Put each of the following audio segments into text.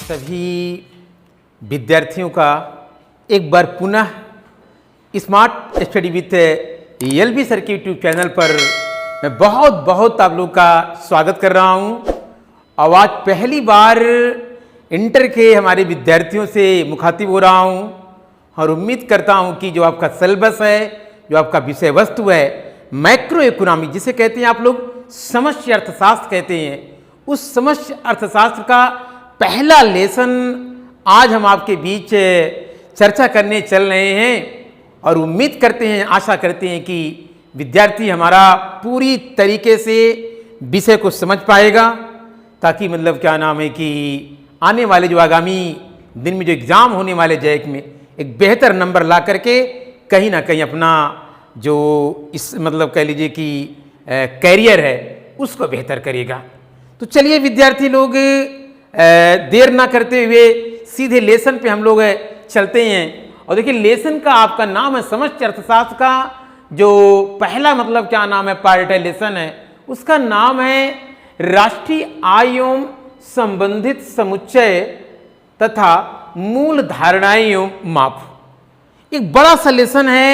सभी विद्यार्थियों का एक बार पुनः smart study with LB sir के यूट्यूब चैनल पर मैं बहुत आप लोग का स्वागत कर रहा हूं। और आज पहली बार इंटर के हमारे विद्यार्थियों से मुखातिब हो रहा हूं और उम्मीद करता हूं कि जो आपका सिलेबस है, जो आपका विषय वस्तु है, मैक्रो इकोनॉमी जिसे कहते हैं आप लोग समष्टि अर्थशास्त्र कहते हैं, उस समष्टि अर्थशास्त्र का पहला लेसन आज हम आपके बीच चर्चा करने चल रहे हैं। और उम्मीद करते हैं, आशा करते हैं कि विद्यार्थी हमारा पूरी तरीके से विषय को समझ पाएगा, ताकि मतलब क्या नाम है कि आने वाले जो आगामी दिन में जो एग्ज़ाम होने वाले जैक में एक बेहतर नंबर ला करके कहीं ना कहीं अपना जो इस मतलब कह लीजिए कि कैरियर है उसको बेहतर करेगा। तो चलिए विद्यार्थी लोग देर ना करते हुए सीधे लेसन पे हम लोग चलते हैं। और देखिए लेसन का आपका नाम है समष्टि अर्थशास्त्र का जो पहला मतलब क्या नाम है पार्ट है लेसन है, उसका नाम है राष्ट्रीय आय एवं संबंधित समुच्चय तथा मूल धारणाएं एवं माप। एक बड़ा सा लेसन है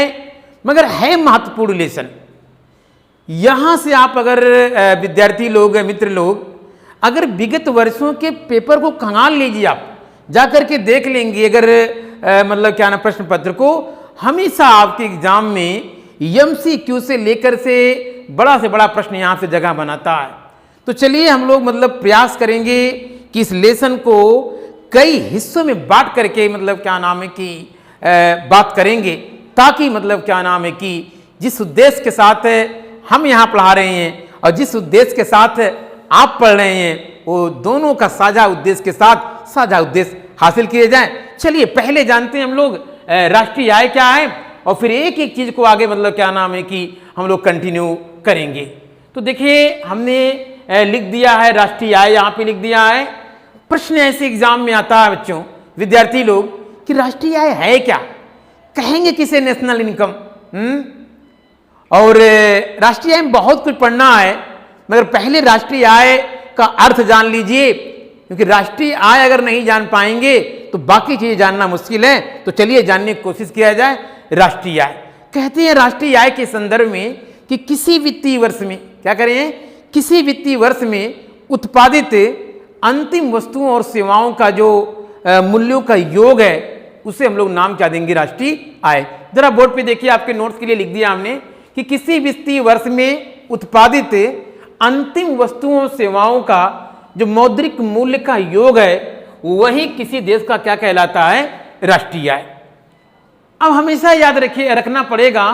मगर है महत्वपूर्ण लेसन। यहां से आप अगर विद्यार्थी लोग मित्र लोग अगर विगत वर्षों के पेपर को खंगाल लीजिए, आप जाकर के देख लेंगे अगर मतलब क्या ना प्रश्न पत्र को, हमेशा आपके एग्जाम में MCQ से लेकर से बड़ा प्रश्न यहां से जगह बनाता है। तो चलिए हम लोग मतलब प्रयास करेंगे कि इस लेसन को कई हिस्सों में बांट करके मतलब क्या नाम है कि बात करेंगे, ताकि मतलब क्या नाम है कि जिस उद्देश्य के साथ हम यहाँ पढ़ा रहे हैं और जिस उद्देश्य के साथ आप पढ़ रहे हैं वो दोनों का साझा उद्देश्य के साथ साझा उद्देश्य हासिल किए जाएं। चलिए पहले जानते हैं हम लोग राष्ट्रीय आय क्या है और फिर एक एक चीज को आगे मतलब क्या नाम है कि हम लोग कंटिन्यू करेंगे। तो देखिए हमने लिख दिया है राष्ट्रीय आय, यहाँ पे लिख दिया है। प्रश्न ऐसे एग्जाम में आता है बच्चों विद्यार्थी लोग कि राष्ट्रीय आय है क्या, कहेंगे किसे नेशनल इनकम। और राष्ट्रीय आय में बहुत कुछ पढ़ना है, मगर पहले राष्ट्रीय आय का अर्थ जान लीजिए, क्योंकि राष्ट्रीय आय अगर नहीं जान पाएंगे तो बाकी चीजें जानना मुश्किल है। तो चलिए जानने की कोशिश किया जाए। राष्ट्रीय आय कहते हैं राष्ट्रीय आय के संदर्भ में कि किसी वित्तीय वर्ष में क्या करें, किसी वित्तीय वर्ष में उत्पादित अंतिम वस्तुओं और सेवाओं का जो मूल्यों का योग है उसे हम लोग नाम क्या देंगे, राष्ट्रीय आय। जरा बोर्ड पे देखिए, आपके नोट्स के लिए लिख दिया हमने कि किसी वित्तीय वर्ष में उत्पादित अंतिम वस्तुओं और सेवाओं का जो मौद्रिक मूल्य का योग है वही किसी देश का क्या कहलाता है, राष्ट्रीय आय। अब हमेशा याद रखना पड़ेगा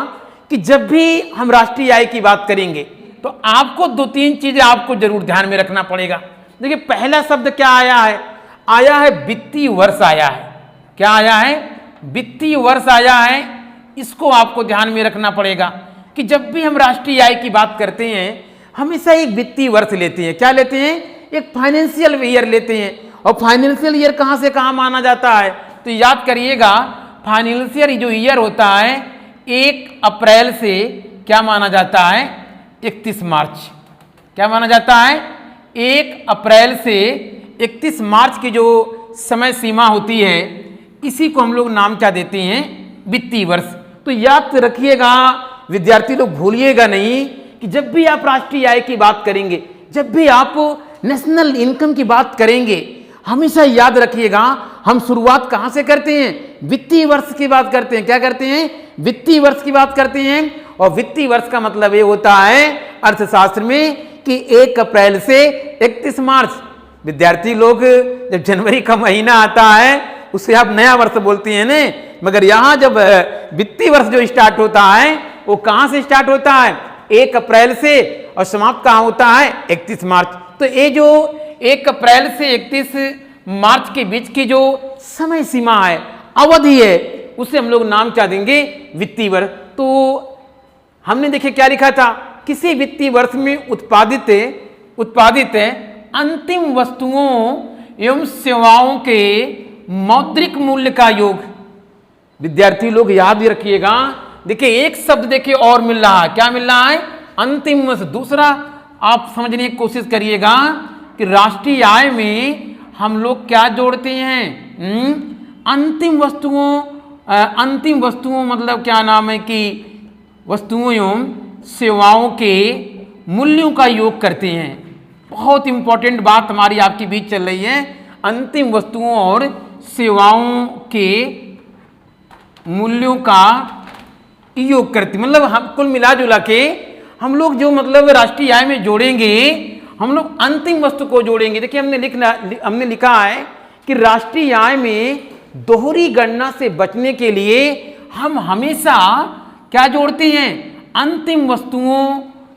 कि जब भी हम राष्ट्रीय आय की बात करेंगे तो आपको दो तीन चीजें आपको जरूर ध्यान में रखना पड़ेगा। देखिए पहला शब्द क्या आया है, आया है वित्तीय वर्ष आया है। क्या आया है, वित्तीय वर्ष आया है। इसको आपको ध्यान में रखना पड़ेगा कि जब भी हम राष्ट्रीय आय की बात करते हैं हमेशा एक वित्तीय वर्ष लेते हैं। क्या लेते हैं, एक फाइनेंशियल ईयर लेते हैं। और फाइनेंशियल ईयर कहां से कहां माना जाता है, तो याद करिएगा फाइनेंशियल जो ईयर होता है 1 अप्रैल से क्या माना जाता है, 31 मार्च। क्या माना जाता है, 1 अप्रैल से 31 मार्च की जो समय सीमा होती है इसी को हम लोग नाम क्या देते हैं, वित्तीय वर्ष। तो याद रखिएगा विद्यार्थी लोग, भूलिएगा नहीं कि जब भी आप राष्ट्रीय आय की बात करेंगे, जब भी आप नेशनल इनकम की बात करेंगे, हमेशा याद रखिएगा हम शुरुआत कहां से करते हैं, वित्तीय वर्ष की बात करते हैं। क्या करते हैं, वित्तीय वर्ष की बात करते हैं। और वित्तीय वर्ष का मतलब ये होता है अर्थशास्त्र में कि 1 अप्रैल से 31 मार्च। विद्यार्थी लोग जब जनवरी का महीना आता है उसे आप नया वर्ष बोलते हैं ना, मगर यहां जब वित्तीय वर्ष जो स्टार्ट होता है वो कहां से स्टार्ट होता है, 1 अप्रैल से, और समाप्त कहां होता है, 31 मार्च। तो ये जो 1 अप्रैल से 31 मार्च के बीच की जो समय सीमा है, अवधि है, उसे हम लोग नाम क्या देंगे, वित्तीय वर्ष। तो हमने देखिए क्या लिखा था, किसी वित्तीय वर्ष में उत्पादित अंतिम वस्तुओं एवं सेवाओं के मौद्रिक मूल्य का योग। विद्यार्थी लोग याद ही रखिएगा, देखिए एक शब्द देखिए और मिल रहा है, क्या मिल रहा है, अंतिम। दूसरा आप समझने की कोशिश करिएगा कि राष्ट्रीय आय में हम लोग क्या जोड़ते हैं? अंतिम वस्तुओं मतलब क्या नाम है कि वस्तुओं एवं सेवाओं के मूल्यों का योग करते हैं। बहुत इंपॉर्टेंट बात हमारी आपके बीच चल रही है। अंतिम वस्तुओं और सेवाओं के मूल्यों का योग करते, मतलब हम कुल मिला जुला के हम लोग जो मतलब राष्ट्रीय आय में जोड़ेंगे, हम लोग अंतिम वस्तु को जोड़ेंगे। देखिए हमने लिखा है कि राष्ट्रीय आय में दोहरी गणना से बचने के लिए हम हमेशा क्या जोड़ते हैं? अंतिम वस्तुओं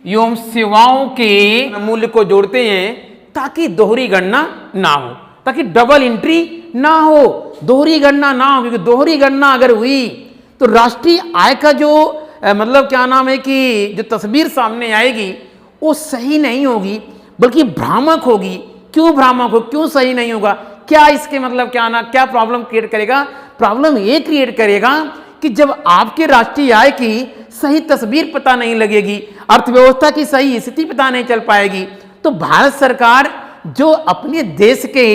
एवं सेवाओं के मूल्य को जोड़ते हैं ताकि दोहरी गणना ना हो, ताकि डबल एंट्री ना हो, दोहरी गणना ना हो। क्योंकि दोहरी गणना अगर हुई तो राष्ट्रीय आय का जो मतलब क्या नाम है कि जो तस्वीर सामने आएगी वो सही नहीं होगी, बल्कि भ्रामक होगी। क्यों भ्रामक हो, क्यों सही नहीं होगा? क्या इसके मतलब क्या प्रॉब्लम क्रिएट करेगा? प्रॉब्लम ये क्रिएट करेगा कि जब आपके राष्ट्रीय आय की सही तस्वीर पता नहीं लगेगी, अर्थव्यवस्था की सही स्थिति पता नहीं चल पाएगी, तो भारत सरकार जो अपने देश के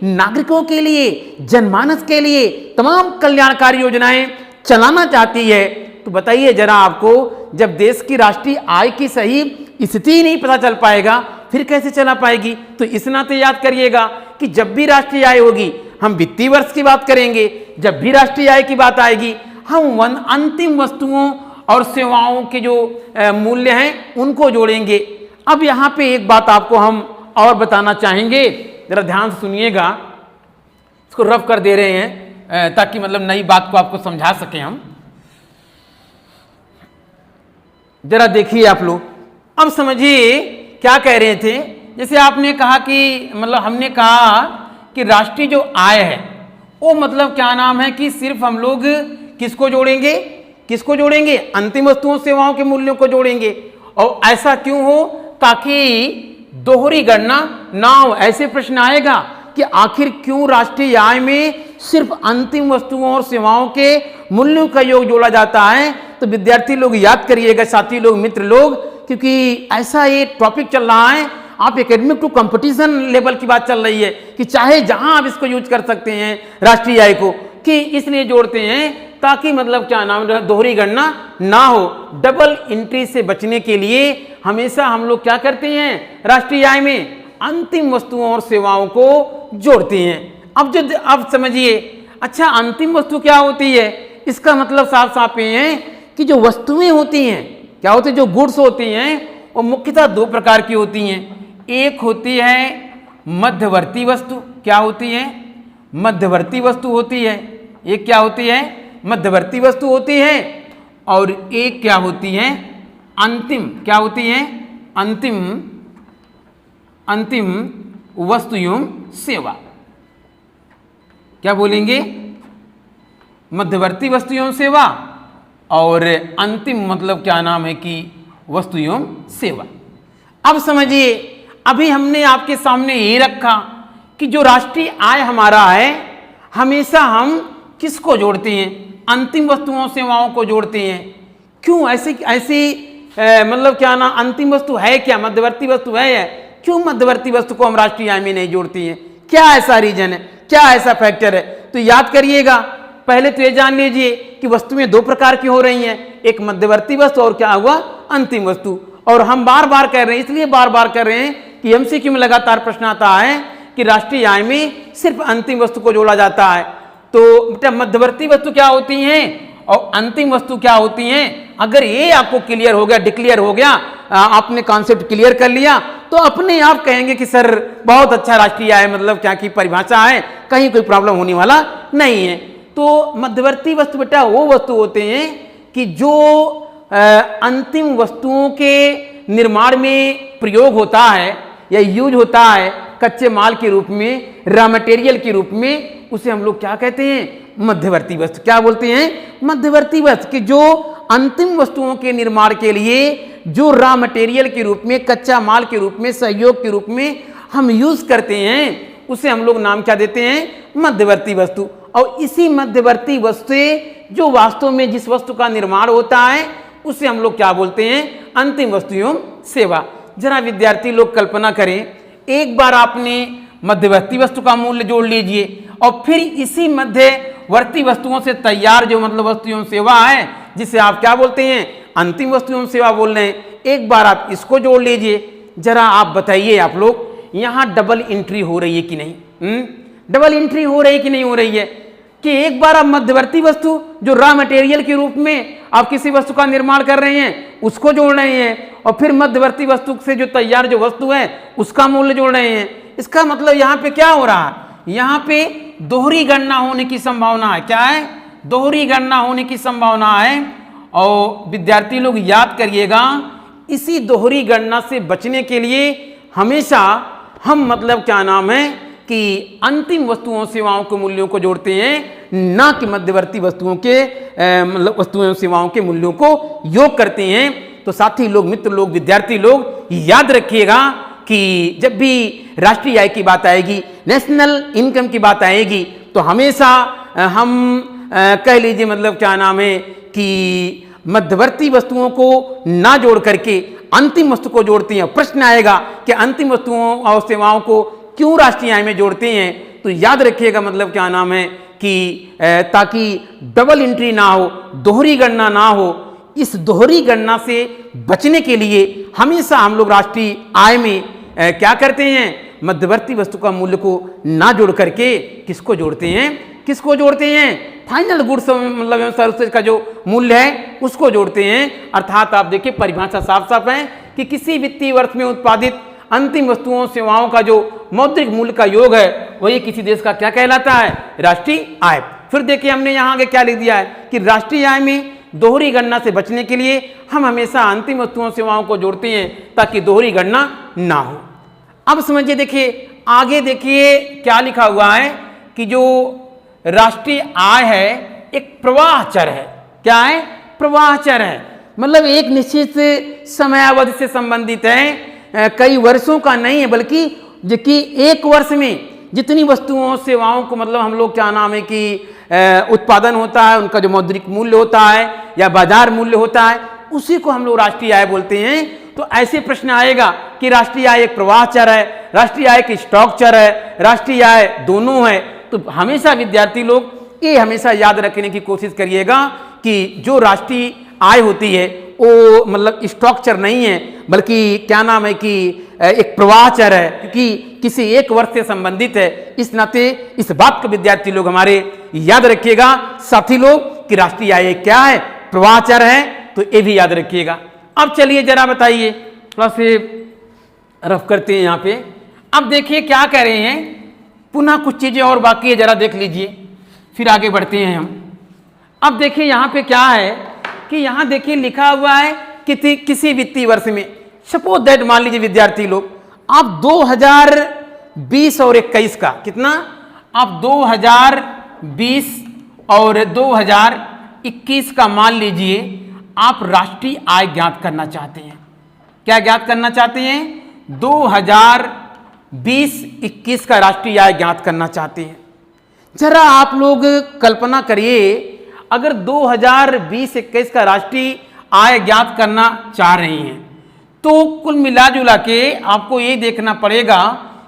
नागरिकों के लिए, जनमानस के लिए तमाम कल्याणकारी योजनाएं चलाना चाहती है, तो बताइए जरा आपको, जब देश की राष्ट्रीय आय की सही स्थिति ही नहीं पता चल पाएगा फिर कैसे चला पाएगी? तो इस नाते याद करिएगा कि जब भी राष्ट्रीय आय होगी, हम वित्तीय वर्ष की बात करेंगे, जब भी राष्ट्रीय आय की बात आएगी हम अंतिम वस्तुओं और सेवाओं के जो मूल्य हैं उनको जोड़ेंगे। अब यहाँ पे एक बात आपको हम और बताना चाहेंगे, जरा ध्यान से सुनिएगा, इसको रफ कर दे रहे हैं ताकि मतलब नई बात को आपको समझा सकें हम। जरा देखिए आप लोग, अब समझिए क्या कह रहे थे। जैसे आपने कहा कि मतलब हमने कहा कि राष्ट्रीय जो आय है वो मतलब क्या नाम है कि सिर्फ हम लोग किसको जोड़ेंगे? किसको जोड़ेंगे? अंतिम वस्तुओं सेवाओं के मूल्यों को जोड़ेंगे। और ऐसा क्यों हो? ताकि दोहरी गणना ना हो। ऐसे प्रश्न आएगा कि आखिर क्यों राष्ट्रीय आय में सिर्फ अंतिम वस्तुओं और सेवाओं के मूल्यों का योग जोड़ा जाता है? तो विद्यार्थी लोग याद करिएगा, साथी लोग, मित्र लोग, क्योंकि ऐसा ये टॉपिक चल रहा है, आप एकेडमिक टू कंपटीशन लेवल की बात चल रही है कि चाहे जहां आप इसको यूज कर सकते हैं राष्ट्रीय आय को, कि इसलिए जोड़ते हैं ताकि मतलब क्या नाम, दोहरी गणना ना हो। डबल एंट्री से बचने के लिए हमेशा हम लोग क्या करते हैं? राष्ट्रीय आय में अंतिम वस्तुओं और सेवाओं को जोड़ते हैं। अब समझिए, अच्छा अंतिम वस्तु क्या होती है? इसका मतलब साफ साफ ये है कि जो वस्तुएं होती हैं, क्या होती है, जो गुड्स होती हैं वो मुख्यतः दो प्रकार की होती हैं। एक होती है मध्यवर्ती वस्तु, क्या होती है? मध्यवर्ती वस्तु होती है। एक क्या होती है? मध्यवर्ती वस्तु होती है। और एक क्या होती है? अंतिम, क्या होती है? अंतिम वस्तु एवं सेवा। क्या बोलेंगे? मध्यवर्ती वस्तु एवं सेवा और अंतिम मतलब क्या नाम है कि वस्तु एवं सेवा। अब समझिए, अभी हमने आपके सामने ये रखा कि जो राष्ट्रीय आय हमारा है, हमेशा हम किसको जोड़ते हैं? अंतिम वस्तुओं सेवाओं को जोड़ते हैं। क्यों ऐसी मतलब क्या ना, अंतिम वस्तु है क्या? मध्यवर्ती वस्तु है? क्यों मध्यवर्ती वस्तु को हम राष्ट्रीय आय में नहीं जोड़ती हैं? क्या ऐसा रीजन है, क्या ऐसा फैक्टर है? तो याद करिएगा, पहले तो ये जान लीजिए कि वस्तुएं दो प्रकार की हो रही हैं, एक मध्यवर्ती वस्तु और क्या हुआ? अंतिम वस्तु। और हम बार बार कह रहे हैं, इसलिए बार बार कर रहे हैं कि एमसीक्यू में लगातार प्रश्न आता है कि राष्ट्रीय आय में सिर्फ अंतिम वस्तु को जोड़ा जाता है। तो बेटा मध्यवर्ती वस्तु क्या होती हैं और अंतिम वस्तु क्या होती हैं? अगर ये आपको क्लियर हो गया, डिक्लेयर हो गया, आपने कॉन्सेप्ट क्लियर कर लिया, तो अपने आप कहेंगे कि सर बहुत अच्छा राष्ट्रीय आय मतलब क्या की परिभाषा है, कहीं कोई प्रॉब्लम होने वाला नहीं है। तो मध्यवर्ती वस्तु बेटा वो वस्तु होते हैं कि जो अंतिम वस्तुओं के निर्माण में प्रयोग होता है या यूज होता है कच्चे माल के रूप में, रॉ मटेरियल के रूप में, उसे हम लोग क्या कहते हैं? मध्यवर्ती वस्तु। क्या बोलते हैं? मध्यवर्ती वस्तु। कि जो अंतिम वस्तुओं के निर्माण के लिए जो रॉ मटेरियल के रूप में, कच्चा माल के रूप में, सहयोग के रूप में हम यूज करते हैं, उसे हम लोग नाम क्या देते हैं? मध्यवर्ती वस्तु। और इसी मध्यवर्ती वस्तु से जो वास्तव में जिस वस्तु का निर्माण होता है उसे हम लोग क्या बोलते हैं? अंतिम वस्तु एवं सेवा। जरा विद्यार्थी लोग कल्पना करें, एक बार आपने मध्यवर्ती वस्तु का मूल्य जोड़ लीजिए और फिर इसी मध्यवर्ती वस्तुओं से तैयार जो मतलब वस्तु एवं सेवा है जिसे आप क्या बोलते हैं अंतिम वस्तु एवं सेवा बोल रहे हैं, एक बार आप इसको जोड़ लीजिए। जरा आप बताइए आप लोग यहाँ डबल एंट्री हो रही है कि नहीं? डबल एंट्री हो रही है कि नहीं हो रही है कि एक बार आप मध्यवर्ती वस्तु जो रॉ मटेरियल के रूप में आप किसी वस्तु का निर्माण कर रहे हैं उसको जोड़ रहे हैं और फिर मध्यवर्ती वस्तु से जो तैयार जो वस्तु है उसका मूल्य जोड़ रहे हैं। इसका मतलब यहाँ पे क्या हो रहा है, यहाँ पे दोहरी गणना होने की संभावना है। क्या है? दोहरी गणना होने की संभावना है। और विद्यार्थी लोग याद करिएगा, इसी दोहरी गणना से बचने के लिए हमेशा हम मतलब क्या नाम है कि अंतिम वस्तुओं सेवाओं के मूल्यों को जोड़ते हैं, ना कि मध्यवर्ती वस्तुओं के मतलब वस्तुओं सेवाओं के मूल्यों को योग करते हैं। तो साथी लोग, मित्र लोग, विद्यार्थी लोग याद रखिएगा कि जब भी राष्ट्रीय आय की बात आएगी, नेशनल इनकम की बात आएगी, तो हमेशा हम कह लीजिए मतलब क्या नाम है कि मध्यवर्ती वस्तुओं को ना जोड़ करके अंतिम वस्तु को जोड़ते हैं। प्रश्न आएगा कि अंतिम वस्तुओं और सेवाओं को क्यों राष्ट्रीय आय में जोड़ते हैं, तो याद रखिएगा मतलब क्या नाम है कि ताकि डबल एंट्री ना हो, दोहरी गणना ना हो। इस दोहरी गणना से बचने के लिए हमेशा हम लोग राष्ट्रीय आय में क्या करते हैं, मध्यवर्ती वस्तु का मूल्य को ना जोड़ करके किसको जोड़ते हैं, किसको जोड़ते हैं, फाइनल गुड्स मतलब एवं सर्विसेज का जो मूल्य है उसको जोड़ते हैं। अर्थात आप देखिए परिभाषा साफ साफ है कि किसी वित्तीय वर्ष में उत्पादित अंतिम वस्तुओं सेवाओं का जो मौद्रिक मूल्य का योग है वही किसी देश का क्या कहलाता है, राष्ट्रीय आय। फिर देखिए हमने यहाँ आगे क्या लिख दिया है कि राष्ट्रीय आय में दोहरी गणना से बचने के लिए हम हमेशा अंतिम वस्तुओं सेवाओं को जोड़ते हैं ताकि दोहरी गणना ना हो। अब समझिए, देखिए आगे देखिए क्या लिखा हुआ है कि जो राष्ट्रीय आय है एक प्रवाह चर है। क्या है? प्रवाह चर है, मतलब एक निश्चित समयावधि से संबंधित है, कई वर्षों का नहीं है, बल्कि एक वर्ष में जितनी वस्तुओं सेवाओं को मतलब हम लोग क्या नाम है कि उत्पादन होता है, उनका जो मौद्रिक मूल्य होता है या बाजार मूल्य होता है, उसी को हम लोग राष्ट्रीय आय बोलते हैं। तो ऐसे प्रश्न आएगा कि राष्ट्रीय आय एक प्रवाह चर है, राष्ट्रीय आय की स्टॉक चर है, राष्ट्रीय आय दोनों है। तो हमेशा विद्यार्थी लोग ये हमेशा याद रखने की कोशिश करिएगा कि जो राष्ट्रीय आय होती है वो मतलब स्टॉक चर नहीं है, बल्कि क्या नाम है कि एक प्रवाह चर है, क्योंकि किसी एक वर्ष से संबंधित है। इस नाते इस बात को विद्यार्थी लोग हमारे याद रखिएगा साथी लोग कि राष्ट्रीय आय क्या है, प्रवाह चर है, तो ये भी याद रखिएगा। अब चलिए जरा बताइए, थोड़ा से रफ करते हैं यहाँ पे। अब देखिए क्या कह रहे हैं, पुनः कुछ चीजें और बाकी है, जरा देख लीजिए, फिर आगे बढ़ते हैं हम। अब देखिए यहाँ पे क्या है कि यहाँ देखिए लिखा हुआ है कि किसी वित्तीय वर्ष में, सपोज दैट मान लीजिए विद्यार्थी लोग आप 2020 और 21 का कितना, आप 2020 और 2021 का मान लीजिए आप राष्ट्रीय आय ज्ञात करना चाहते हैं। क्या ज्ञात करना चाहते हैं? 2020-21 का राष्ट्रीय आय ज्ञात करना चाहते हैं। जरा आप लोग कल्पना करिए, अगर 2020-21 का राष्ट्रीय आय ज्ञात करना चाह रहे हैं तो कुल मिला जुला के आपको ये देखना पड़ेगा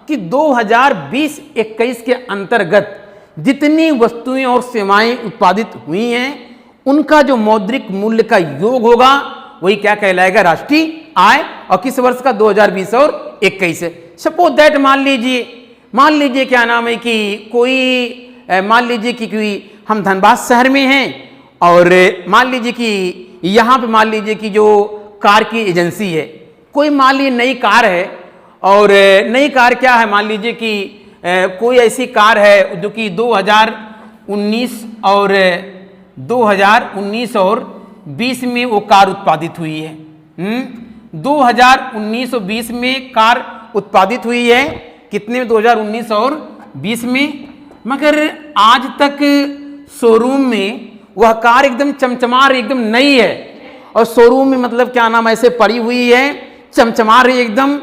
कि 2020-21 के अंतर्गत जितनी वस्तुएं और सेवाएं उत्पादित हुई हैं उनका जो मौद्रिक मूल्य का योग होगा वही क्या कहलाएगा, राष्ट्रीय आय। और किस वर्ष का? 2020 और 21 है। सपोज दैट मान लीजिए क्या नाम है कि कोई मान लीजिए कि कोई हम धनबाद शहर में हैं और मान लीजिए कि यहाँ पे मान लीजिए कि जो कार की एजेंसी है, कोई मान लीजिए नई कार है और नई कार क्या है, मान लीजिए कि कोई ऐसी कार है जो कि 2019 और 20 में वो कार उत्पादित हुई है। 2019 और 20 में कार उत्पादित हुई है, कितने में? 2019 और 20 में। मगर आज तक शोरूम में वह कार एकदम चमचमा रही, एकदम नई है, और शोरूम में मतलब क्या नाम ऐसे पड़ी हुई है, चमचमा रही एकदम,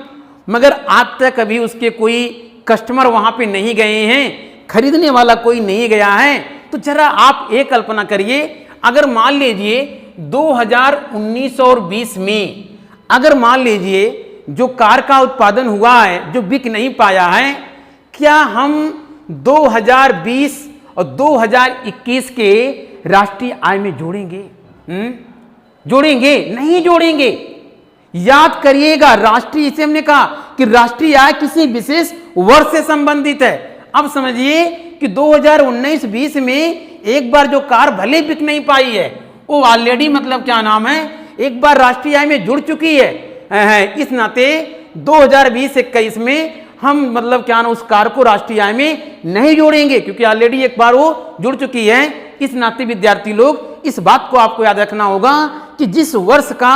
मगर आज तक अभी उसके कोई कस्टमर वहां पे नहीं गए हैं, खरीदने वाला कोई नहीं गया है। तो जरा आप एक कल्पना करिए, अगर मान लीजिए 2019 और 20 में अगर मान लीजिए जो कार का उत्पादन हुआ है जो बिक नहीं पाया है, क्या हम 2020 और 2021 के राष्ट्रीय आय में जोड़ेंगे? जोड़ेंगे? नहीं जोड़ेंगे। याद करिएगा, राष्ट्रीय, इसे हमने कहा कि राष्ट्रीय आय किसी विशेष वर्ष से संबंधित है। अब समझिए कि 2019-20 में एक बार जो कार भले बिक नहीं पाई है, वो ऑलरेडी मतलब क्या नाम है, एक बार राष्ट्रीय आय में जुड़ चुकी है। इस नाते 2020-21 में हम मतलब क्या ना उस कार को राष्ट्रीय आय में नहीं जोड़ेंगे, क्योंकि ऑलरेडी एक बार वो जुड़ चुकी है। इस नाते विद्यार्थी लोग इस बात को आपको याद रखना होगा कि जिस वर्ष का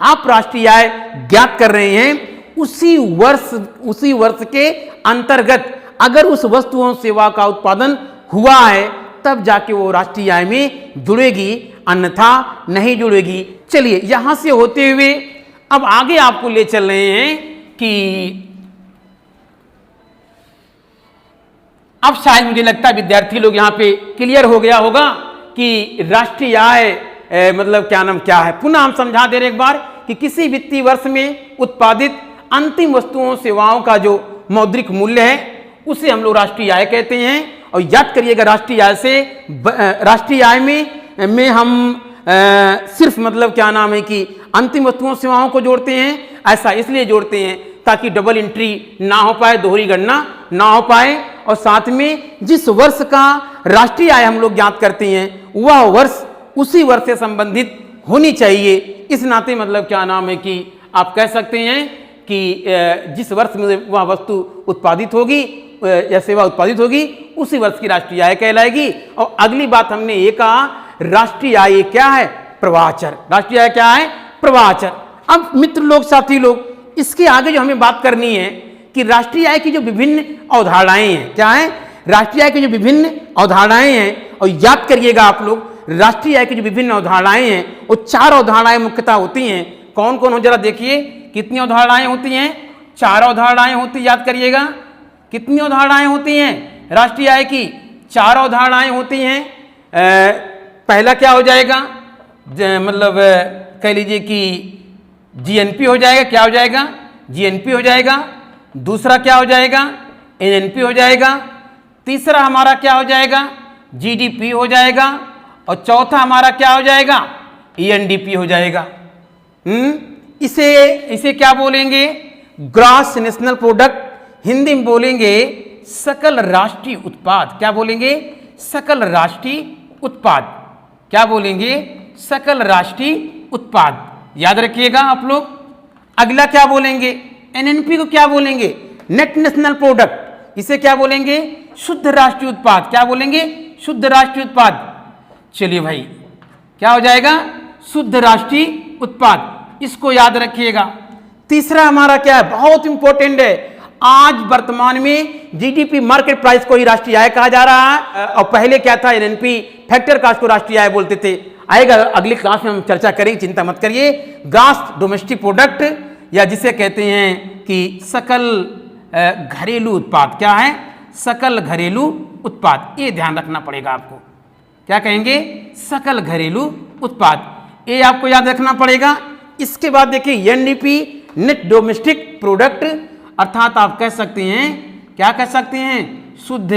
आप राष्ट्रीय आय ज्ञात कर रहे हैं, उसी वर्ष के अंतर्गत अगर उस वस्तुओं सेवा का उत्पादन हुआ है, तब जाके वो राष्ट्रीय आय में जुड़ेगी, अन्यथा नहीं जुड़ेगी। चलिए, यहां से होते हुए अब आगे आपको ले चल रहे हैं कि अब शायद मुझे लगता है विद्यार्थी लोग यहां पे क्लियर हो गया होगा कि राष्ट्रीय आय मतलब क्या नाम क्या है। पुनः हम समझा दे रहे एक बार कि किसी वित्तीय वर्ष में उत्पादित अंतिम वस्तुओं सेवाओं का जो मौद्रिक मूल्य है, उसे हम लोग राष्ट्रीय आय कहते हैं। और याद करिएगा, राष्ट्रीय आय में हम सिर्फ मतलब क्या नाम है कि अंतिम वस्तुओं सेवाओं को जोड़ते हैं। ऐसा इसलिए जोड़ते हैं ताकि डबल एंट्री ना हो पाए, दोहरी गणना ना हो पाए, और साथ में जिस वर्ष का राष्ट्रीय आय हम लोग ज्ञात करते हैं, वह वर्ष उसी वर्ष से संबंधित होनी चाहिए। इस नाते मतलब क्या नाम है कि आप कह सकते हैं कि जिस वर्ष में वह वस्तु उत्पादित होगी या सेवा उत्पादित होगी, उसी वर्ष की राष्ट्रीय आय कहलाएगी। और अगली बात हमने ये कहा, राष्ट्रीय आय क्या है? प्रवाहचर। राष्ट्रीय आय क्या है? प्रवाहचर। अब मित्र लोग, साथी लोग, इसके आगे जो हमें बात करनी है कि राष्ट्रीय आय की जो विभिन्न अवधारणाएं हैं, क्या है? राष्ट्रीय आय की जो विभिन्न अवधारणाएं हैं, और याद करिएगा आप लोग, राष्ट्रीय आय की जो विभिन्न अवधारणाएं हैं, वो 4 अवधारणाएं मुख्यतः होती हैं। कौन कौन हो, जरा देखिए कितनी अवधारणाएं होती हैं? 4 अवधारणाएं होती, याद करिएगा। कितनी अवधारणाएं होती हैं राष्ट्रीय आय की? 4 अवधारणाएं होती हैं। पहला क्या हो जाएगा, मतलब कह लीजिए कि जीएनपी हो जाएगा। क्या हो जाएगा? जीएनपी हो जाएगा। दूसरा क्या हो जाएगा? एनएनपी हो जाएगा। तीसरा हमारा क्या हो जाएगा? जीडीपी हो जाएगा। और चौथा हमारा क्या हो जाएगा? ईएनडीपी हो जाएगा। इसे क्या बोलेंगे? Gross national product. हिंदी में बोलेंगे सकल राष्ट्रीय उत्पाद। क्या बोलेंगे? सकल राष्ट्रीय उत्पाद। क्या बोलेंगे? सकल राष्ट्रीय उत्पाद। याद रखिएगा आप लोग। अगला क्या बोलेंगे? एनएनपी को क्या बोलेंगे? Net national product. इसे क्या बोलेंगे? शुद्ध राष्ट्रीय उत्पाद। क्या बोलेंगे? शुद्ध राष्ट्रीय उत्पाद। चलिए भाई, क्या हो जाएगा? शुद्ध राष्ट्रीय उत्पाद। इसको याद रखिएगा। तीसरा हमारा क्या है? बहुत इंपॉर्टेंट है। आज वर्तमान में जीडीपी मार्केट प्राइस को ही राष्ट्रीय आय कहा जा रहा है, और पहले क्या था? एनएनपी फैक्टर कास्ट को राष्ट्रीय आय बोलते थे। आएगा अगली क्लास में हम चर्चा करेंगे, चिंता मत करिए। ग्रॉस डोमेस्टिक प्रोडक्ट, या जिसे कहते हैं कि सकल घरेलू उत्पाद। क्या है? सकल घरेलू उत्पाद। ये ध्यान रखना पड़ेगा आपको। क्या कहेंगे? सकल घरेलू उत्पाद। ये आपको याद रखना पड़ेगा। इसके बाद देखिए एनडीपी, नेट डोमेस्टिक प्रोडक्ट, अर्थात आप कह सकते हैं, क्या कह सकते हैं? शुद्ध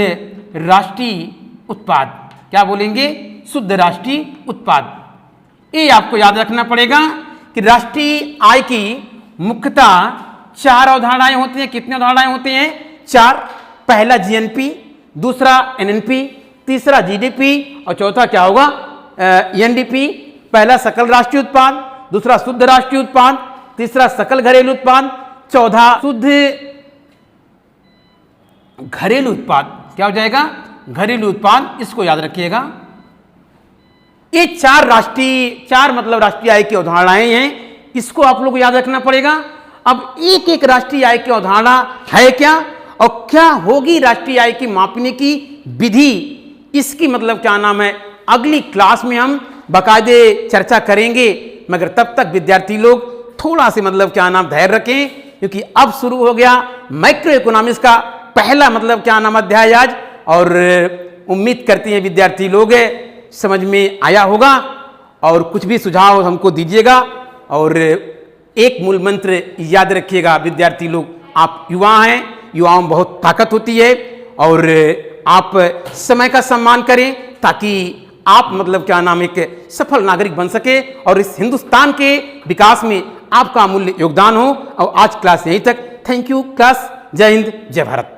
राष्ट्रीय उत्पाद। क्या बोलेंगे? शुद्ध राष्ट्रीय उत्पाद। ये आपको याद रखना पड़ेगा कि राष्ट्रीय आय की मुख्यतः 4 अवधारणाएं होती हैं। कितनी अवधारणाएं होती हैं? 4। पहला जीएनपी, दूसरा एनएनपी, तीसरा जीडीपी, और चौथा क्या होगा? एनडीपी। पहला सकल राष्ट्रीय उत्पाद, दूसरा शुद्ध राष्ट्रीय उत्पाद, तीसरा सकल घरेलू उत्पाद, चौथा शुद्ध घरेलू उत्पाद। क्या हो जाएगा? घरेलू उत्पाद। इसको याद रखिएगा। ये 4 मतलब राष्ट्रीय आय की अवधारणाएं हैं। इसको आप लोग को याद रखना पड़ेगा। अब एक एक राष्ट्रीय आय की अवधारणा है क्या, और क्या होगी राष्ट्रीय आय की मापने की विधि, इसकी मतलब क्या नाम है, अगली क्लास में हम बाकायदे चर्चा करेंगे। मगर तब तक विद्यार्थी लोग थोड़ा से मतलब क्या नाम धैर्य रखें, क्योंकि अब शुरू हो गया माइक्रो इकोनॉमिक्स का पहला मतलब क्या नाम अध्याय आज। और उम्मीद करते हैं विद्यार्थी लोग समझ में आया होगा, और कुछ भी सुझाव हमको दीजिएगा। और एक मूल मंत्र याद रखिएगा विद्यार्थी लोग, आप युवा हैं, युवाओं में बहुत ताकत होती है और आप समय का सम्मान करें ताकि आप मतलब क्या नाम एक सफल नागरिक बन सके और इस हिंदुस्तान के विकास में आपका अमूल्य योगदान हो। और आज क्लास यहीं तक। Thank you class. जय हिंद, जय भारत।